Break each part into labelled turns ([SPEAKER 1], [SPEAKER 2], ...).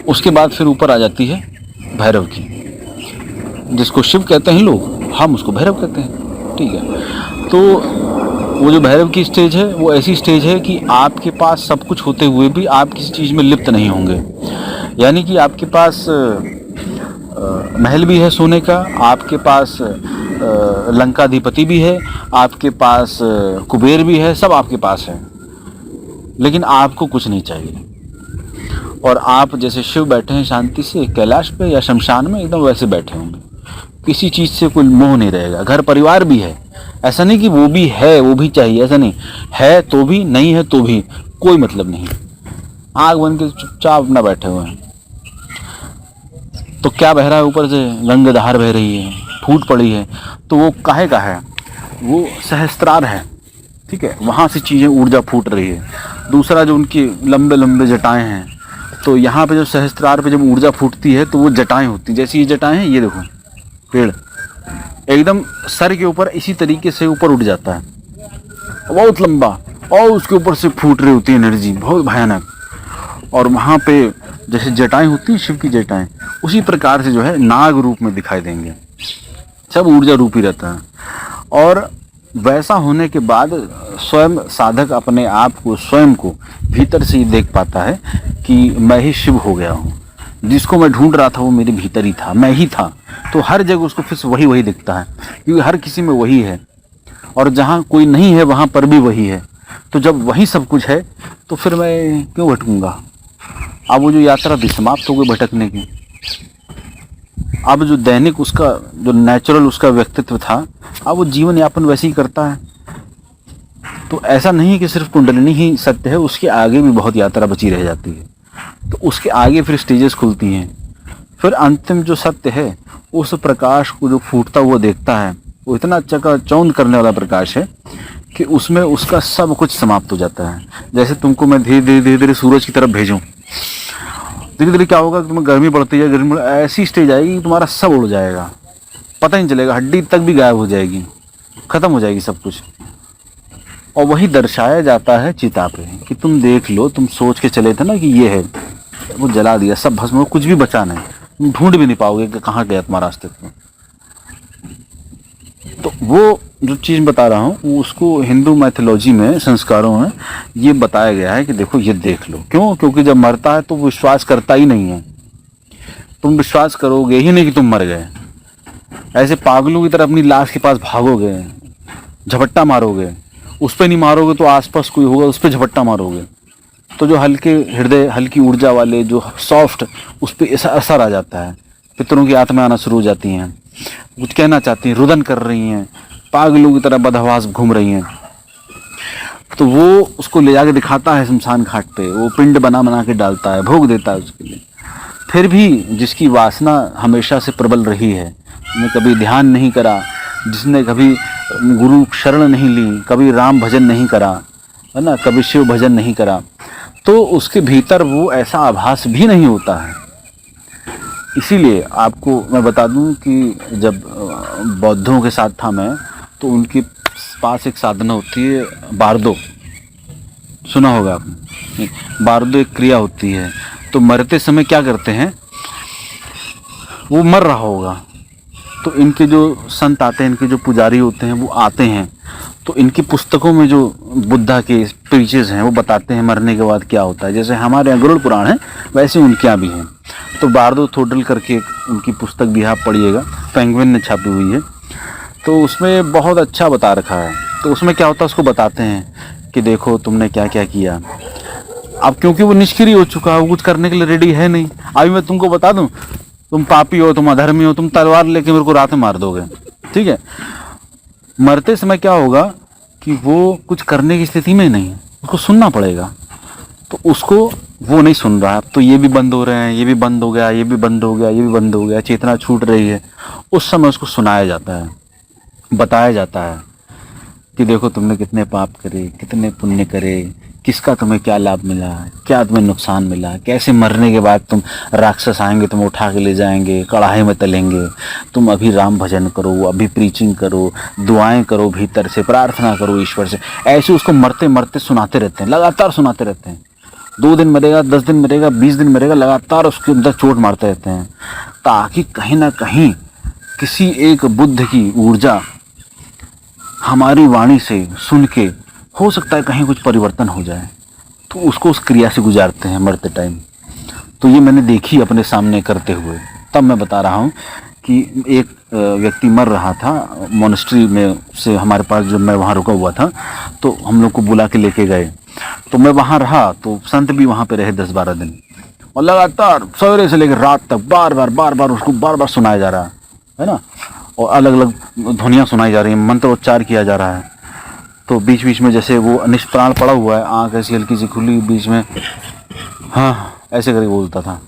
[SPEAKER 1] उसके बाद फिर ऊपर आ जाती है भैरव की, जिसको शिव कहते हैं लोग, हम उसको भैरव कहते हैं। ठीक है, तो वो जो भैरव की स्टेज है वो ऐसी स्टेज है कि आपके पास सब कुछ होते हुए भी आप किसी चीज़ में लिप्त नहीं होंगे। यानी कि आपके पास महल भी है सोने का, आपके पास लंकाधिपति भी है, आपके पास कुबेर भी है, सब आपके पास है, लेकिन आपको कुछ नहीं चाहिए। और आप जैसे शिव बैठे हैं शांति से कैलाश पे या शमशान में, एकदम वैसे बैठे होंगे, किसी चीज़ से कोई मोह नहीं रहेगा। घर परिवार भी है, ऐसा नहीं कि वो भी है वो भी चाहिए, ऐसा नहीं है तो भी, नहीं है तो भी, कोई मतलब नहीं, आग बन के चुपचाप अपना बैठे हुए हैं। तो क्या बह रहा है ऊपर से? गंगाधार बह रही है, फूट पड़ी है, तो वो काहे का है? वो सहस्त्रार है। ठीक है, वहाँ से चीज़ें ऊर्जा फूट रही है। दूसरा जो उनकी लंबे लंबे जटाएं हैं, तो यहाँ पे जो सहस्त्रार पे जब ऊर्जा फूटती है तो वो जटाएं होती हैं। जैसी ये जटाएं हैं, ये देखो पेड़ एकदम सर के ऊपर इसी तरीके से ऊपर उठ जाता है, बहुत लंबा, और उसके ऊपर से फूट रही होती है एनर्जी, बहुत भयानक। और वहाँ पे जैसे जटाएं होती हैं शिव की जटाएं, उसी प्रकार से जो है नाग रूप में दिखाई देंगे, सब ऊर्जा रूपी रहता है। और वैसा होने के बाद स्वयं साधक अपने आप को, स्वयं को भीतर से ही देख पाता है कि मैं ही शिव हो गया हूँ, जिसको मैं ढूंढ रहा था वो मेरे भीतर ही था, मैं ही था। तो हर जगह उसको फिर वही वही दिखता है, क्योंकि हर किसी में वही है, और जहाँ कोई नहीं है वहाँ पर भी वही है। तो जब वही सब कुछ है तो फिर मैं क्यों भटकूंगा? अब वो जो यात्रा भी समाप्त हो गई भटकने की। अब जो दैनिक उसका जो नेचुरल उसका व्यक्तित्व था, अब वो जीवन यापन वैसे ही करता है। तो ऐसा नहीं है कि सिर्फ कुंडलिनी ही सत्य है, उसके आगे भी बहुत यात्रा बची रह जाती है। तो उसके आगे फिर स्टेजेस खुलती हैं। फिर अंतिम जो सत्य है, उस प्रकाश को जो फूटता हुआ देखता है, वो इतना चकाचौंध करने वाला प्रकाश है कि उसमें उसका सब कुछ समाप्त हो जाता है। जैसे तुमको मैं धीरे धीरे धीरे धीरे सूरज की तरफ भेजूं, धीरे धीरे क्या होगा कि तुम्हें गर्मी बढ़ती है, गर्मी ऐसी स्टेज आएगी कि तुम्हारा सब उड़ जाएगा, पता ही नहीं चलेगा, हड्डी तक भी गायब हो जाएगी, खत्म हो जाएगी सब कुछ। और वही दर्शाया जाता है चिता पे कि तुम देख लो, तुम सोच के चले थे ना कि ये है, वो जला दिया, सब भस्म हो, कुछ भी बचा नहीं, तुम ढूंढ भी नहीं पाओगे कि कहाँ गया तुम्हारा अस्तित्व। तो वो जो चीज़ बता रहा हूँ उसको हिंदू मैथोलॉजी में, संस्कारों में ये बताया गया है कि देखो ये देख लो। क्यों? क्योंकि जब मरता है तो विश्वास करता ही नहीं है, तुम विश्वास करोगे ही नहीं कि तुम मर गए। ऐसे पागलों की तरह अपनी लाश के पास भागोगे, झपट्टा मारोगे, उस पर नहीं मारोगे तो आसपास कोई होगा उस पर झपट्टा मारोगे। तो जो हल्के हृदय, हल्की ऊर्जा वाले, जो सॉफ्ट, उस पर ऐसा असर आ जाता है, पितरों की आत्मा आना शुरू हो जाती हैं, कुछ कहना चाहती हैं, रुदन कर रही हैं, पागलों की तरह बदहवास घूम रही हैं। तो वो उसको ले जाके दिखाता है शमशान घाट पे, वो पिंड बना बना के डालता है, भोग देता है उसके लिए। फिर भी जिसकी वासना हमेशा से प्रबल रही है, जिसने कभी ध्यान नहीं करा, जिसने कभी गुरु शरण नहीं ली, कभी राम भजन नहीं करा, है ना, कभी शिव भजन नहीं करा, तो उसके भीतर वो ऐसा आभास भी नहीं होता है। इसीलिए आपको मैं बता दूं कि जब बौद्धों के साथ था मैं, तो उनके पास एक साधना होती है बारदो, सुना होगा आपने। बारदो एक क्रिया होती है। तो मरते समय क्या करते हैं, वो मर रहा होगा तो इनके जो संत आते हैं, इनके जो पुजारी होते हैं वो आते हैं, तो इनकी पुस्तकों में जो बुद्धा के प्रीचेस हैं वो बताते हैं मरने के बाद क्या होता है। जैसे हमारे यहाँ गरुड़ पुराण है, वैसे उनके यहाँ भी हैं। तो बारदो थोडल करके उनकी पुस्तक भी आप पढ़िएगा, पेंगुइन ने छापी हुई है, तो उसमें बहुत अच्छा बता रखा है। तो उसमें क्या होता है, उसको बताते हैं कि देखो तुमने क्या क्या किया। अब क्योंकि वो निष्क्रिय हो चुका है, वो कुछ करने के लिए रेडी है नहीं। अभी मैं तुमको बता दूं, तुम पापी हो, तुम अधर्मी हो, तुम तलवार लेके मेरे को रात में मार दोगे, ठीक है। मरते समय क्या होगा कि वो कुछ करने की स्थिति में नहीं, उसको सुनना पड़ेगा। तो उसको वो नहीं सुन रहा है। अब तो ये भी बंद हो रहे हैं, ये भी बंद हो गया, ये भी बंद हो गया, ये भी बंद हो गया, चेतना छूट रही है। उस समय उसको सुनाया जाता है, बताया जाता है कि देखो तुमने कितने पाप करे, कितने पुण्य करे, किसका तुम्हें क्या लाभ मिला, क्या तुम्हें नुकसान मिला, कैसे मरने के बाद तुम राक्षस आएंगे, तुम उठा के ले जाएंगे, कढ़ाई में तलेंगे। तुम अभी राम भजन करो, अभी प्रीचिंग करो, दुआएं करो, भीतर से प्रार्थना करो ईश्वर से। ऐसे उसको मरते मरते सुनाते रहते हैं, लगातार सुनाते रहते हैं। 2 दिन मरेगा, 10 दिन मरेगा, 20 दिन मरेगा, लगातार उसके अंदर चोट मारते रहते हैं, ताकि कहीं ना कहीं किसी एक बुद्ध की ऊर्जा हमारी वाणी से सुन के हो सकता है कहीं कुछ परिवर्तन हो जाए, तो उसको उस क्रिया से गुजारते हैं मरते टाइम। तो ये मैंने देखी अपने सामने करते हुए, तब मैं बता रहा हूँ कि एक व्यक्ति मर रहा था मोनेस्ट्री में से हमारे पास, जब मैं वहाँ रुका हुआ था तो हम लोग को बुला के लेके गए, तो मैं वहाँ रहा, तो संत भी वहाँ पे रहे 10-12 दिन, और लगातार सवेरे से लेकर रात तक बार बार उसको बार बार सुनाया जा रहा है ना, और अलग अलग ध्वनियाँ सुनाई जा रही हैं, मंत्रोच्चार किया जा रहा है। तो बीच बीच में जैसे वो निष्प्राण पड़ा हुआ है, आँख ऐसी हल्की सी खुली, बीच में हाँ ऐसे करके बोलता था।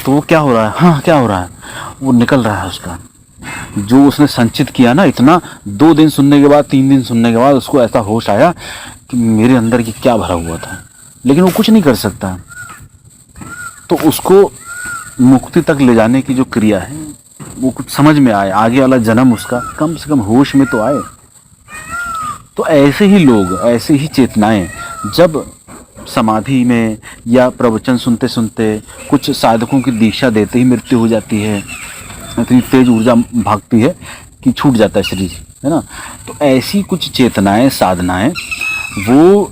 [SPEAKER 1] तो वो क्या हो रहा है, हाँ क्या हो रहा है, वो निकल रहा है उसका जो उसने संचित किया ना इतना। 2 दिन सुनने के बाद, 3 दिन सुनने के बाद उसको ऐसा होश आया कि मेरे अंदर ये क्या भरा हुआ था, लेकिन वो कुछ नहीं कर सकता। तो उसको मुक्ति तक ले जाने की जो क्रिया है वो कुछ समझ में आए, आगे वाला जन्म उसका कम से कम होश में तो आए। तो ऐसे ही लोग, ऐसे ही चेतनाएं जब समाधि में या प्रवचन सुनते सुनते कुछ साधकों की दीक्षा देते ही मृत्यु हो जाती है, इतनी तेज ऊर्जा भागती है कि छूट जाता है शरीर, है ना। तो ऐसी कुछ चेतनाएं, साधनाएं वो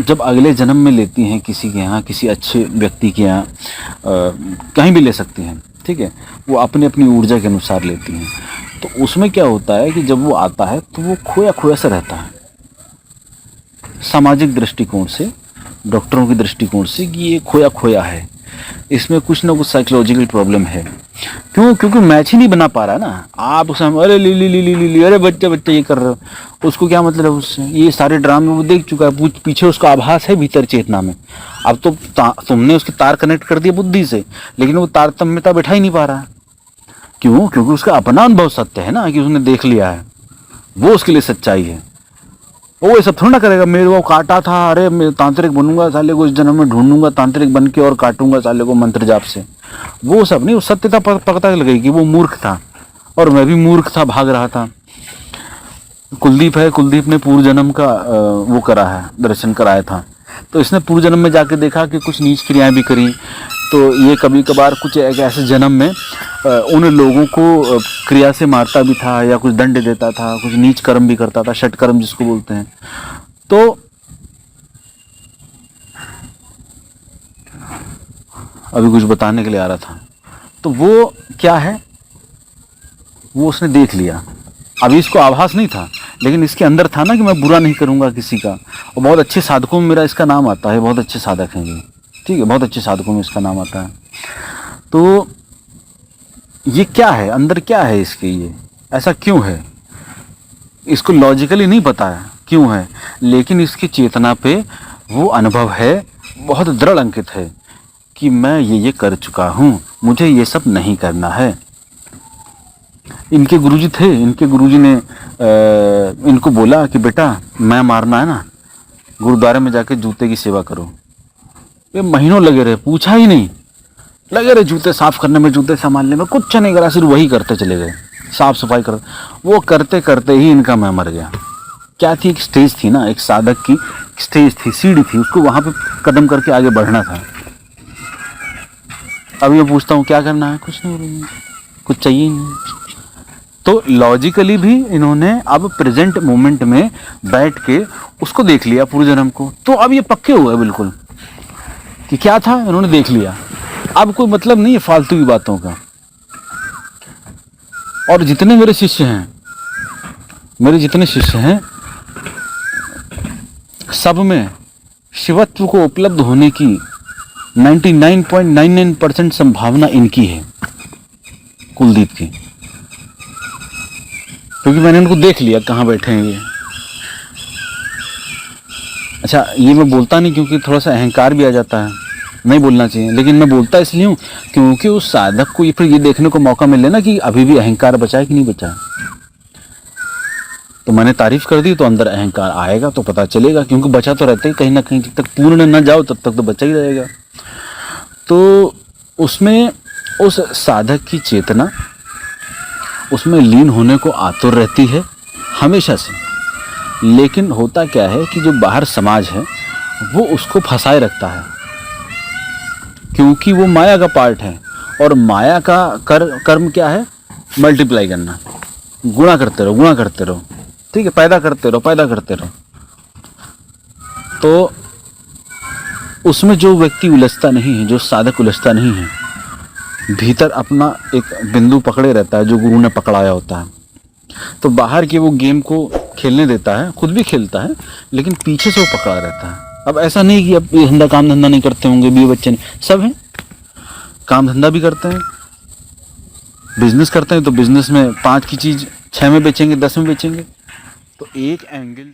[SPEAKER 1] जब अगले जन्म में लेती हैं किसी के यहाँ, किसी अच्छे व्यक्ति के यहाँ, कहीं भी ले सकती हैं, ठीक है, वो अपनी अपनी ऊर्जा के अनुसार लेती हैं। तो उसमें क्या होता है कि जब वो आता है तो वो खोया खोया सा रहता है, सामाजिक दृष्टिकोण से, डॉक्टरों की दृष्टिकोण से कि ये खोया खोया है, इसमें कुछ ना कुछ साइकोलॉजिकल प्रॉब्लम है। क्यों? क्योंकि मैच ही नहीं बना पा रहा है ना। आप उसे अरे ली ली ली ली ली अरे बच्चे बच्चे ये कर रहे हो, उसको क्या मतलब है उससे? ये सारे ड्रामे वो देख चुका है, पीछे उसका आभास है भीतर चेतना में। अब तो तुमने उसके तार कनेक्ट कर दिए बुद्धि से, लेकिन वो तारतम्यता बैठा ही नहीं पा रहा है। क्यों? क्योंकि उसका अपना अनुभव सत्य है ना, कि उसने देख लिया है, वो उसके लिए सच्चाई है। वो ये सब थोड़ा ना करेगा, मेरे को काटा था, अरे मैं तांत्रिक बनूंगा साले को, इस जन्म में ढूंढूंगा तांत्रिक बन के और काटूंगा साले को मंत्र जाप से। वो सब नहीं, वो सत्यता पता लग गई कि वो मूर्ख था और मैं भी मूर्ख था, भाग रहा था। कुलदीप है, कुलदीप ने पूर्व जन्म का वो करा है, दर्शन कराया था, तो इसने पूर्व जन्म में जाके देखा कि कुछ नीच क्रियाएं भी करी। तो ये कभी कभार कुछ एक ऐसे जन्म में उन लोगों को क्रिया से मारता भी था या कुछ दंड देता था, कुछ नीच कर्म भी करता था, षट कर्म जिसको बोलते हैं। तो अभी कुछ बताने के लिए आ रहा था, तो वो क्या है, वो उसने देख लिया। अभी इसको आभास नहीं था, लेकिन इसके अंदर था ना कि मैं बुरा नहीं करूंगा किसी का। और बहुत अच्छे साधकों में मेरा इसका नाम आता है, बहुत अच्छे साधक हैं ये, ठीक है, बहुत अच्छे साधकों में इसका नाम आता है। तो ये क्या है, अंदर क्या है इसके, ये ऐसा क्यों है, इसको लॉजिकली नहीं पता है क्यों है, लेकिन इसकी चेतना पे वो अनुभव है, बहुत दृढ़ अंकित है कि मैं ये कर चुका हूँ, मुझे ये सब नहीं करना है। इनके गुरुजी थे, इनके गुरुजी ने इनको बोला कि बेटा मैं मारना है ना, गुरुद्वारे में जाके जूते की सेवा करो। ये महीनों लगे रहे, पूछा ही नहीं, लगे रहे जूते साफ करने में, जूते संभालने में, कुछ नहीं करा, सिर्फ वही करते चले गए, साफ सफाई कर। वो करते करते ही इनका मैं मर गया। क्या थी, एक स्टेज थी ना, एक साधक की स्टेज थी, सीढ़ी थी, उसको वहां पे कदम करके आगे बढ़ना था। अब ये पूछता हूँ क्या करना है, कुछ नहीं, कुछ चाहिए नहीं। तो लॉजिकली भी इन्होंने अब प्रेजेंट मोमेंट में बैठ के उसको देख लिया पूर्व जन्म को। तो अब ये पक्के हुए बिल्कुल कि क्या था, इन्होंने देख लिया। अब कोई मतलब नहीं है फालतू की बातों का। और जितने मेरे शिष्य हैं, मेरे जितने शिष्य हैं, सब में शिवत्व को उपलब्ध होने की 99.99% संभावना इनकी है, कुलदीप की, क्योंकि मैंने इनको देख लिया कहाँ बैठे हैं ये। अच्छा, ये मैं बोलता नहीं क्योंकि थोड़ा सा अहंकार भी आ जाता है, नहीं बोलना चाहिए, लेकिन मैं बोलता इसलिए हूँ क्योंकि उस साधक को ये फिर ये देखने को मौका मिले ना कि अभी भी अहंकार बचा है कि नहीं बचा। तो मैंने तारीफ कर दी तो अंदर अहंकार आएगा तो पता चलेगा, क्योंकि बचा तो रहता ही कहीं ना कहीं, जब तक पूर्ण न जाओ तब तक तो बचा ही रहेगा। तो उसमें उस साधक की चेतना उसमें लीन होने को आतुर रहती है हमेशा से। लेकिन होता क्या है कि जो बाहर समाज है वो उसको फंसाए रखता है, क्योंकि वो माया का पार्ट है। और माया का कर्म क्या है? मल्टीप्लाई करना, गुणा करते रहो, गुणा करते रहो, ठीक है, पैदा करते रहो, पैदा करते रहो। तो उसमें जो व्यक्ति उलझता नहीं है, जो साधक उलझता नहीं है, भीतर अपना एक बिंदु पकड़े रहता है जो गुरु ने पकड़ाया होता है, तो बाहर के वो गेम को खेलने देता है, खुद भी खेलता है, लेकिन पीछे से वो पकड़ा रहता है। अब ऐसा नहीं कि अब ये धंधा काम धंधा नहीं करते होंगे, बीवी बच्चे नहीं, सब हैं, काम धंधा भी करते हैं, बिजनेस करते हैं, तो बिजनेस में 5 की चीज़ 6 में बेचेंगे, 10 में बेचेंगे। तो एक एंगल